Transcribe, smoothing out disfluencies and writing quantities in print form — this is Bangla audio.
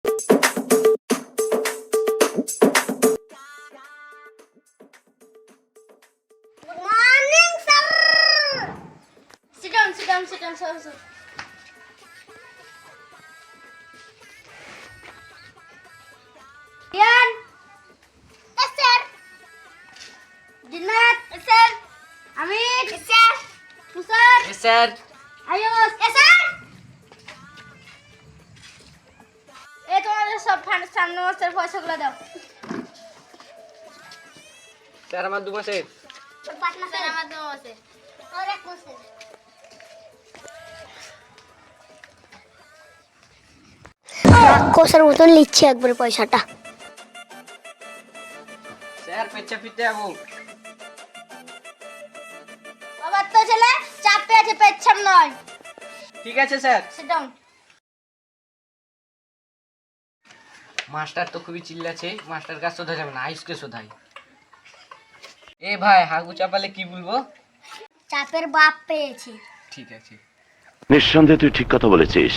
Good morning, sir. Sit down, sir. Dian. Yes, sir. Jinat. Yes, sir. Amit. Yes, sir. Musar. Yes, sir. Ayos. Yes, sir. এই তোমাদের সব সামনে মাসের পয়সাগুলো দাও। স্যার আমার 2 মাসের। ওর 5 মাসের, আমার 2 মাসের, ওর 1 মাসের। রাক্ষসের মতন নিচ্ছে একবার পয়সাটা। স্যার পেচ্ছা ফিরতে যাবো। বাবার তো ছেলে চাপে আছে, পেছাম নয়। ঠিক আছে স্যার। Sit down. মাস্টার তো খুবই চিল্লাছে, মাস্টার কাজ শোধা যাবে না, আইসকে শোধাই। এ ভাই হাগু চাপালে কি বলবো? চাপের বাপ পেয়েছি। ঠিক আছে। নিঃসন্দেহে তুই ঠিক কথা বলেছিস।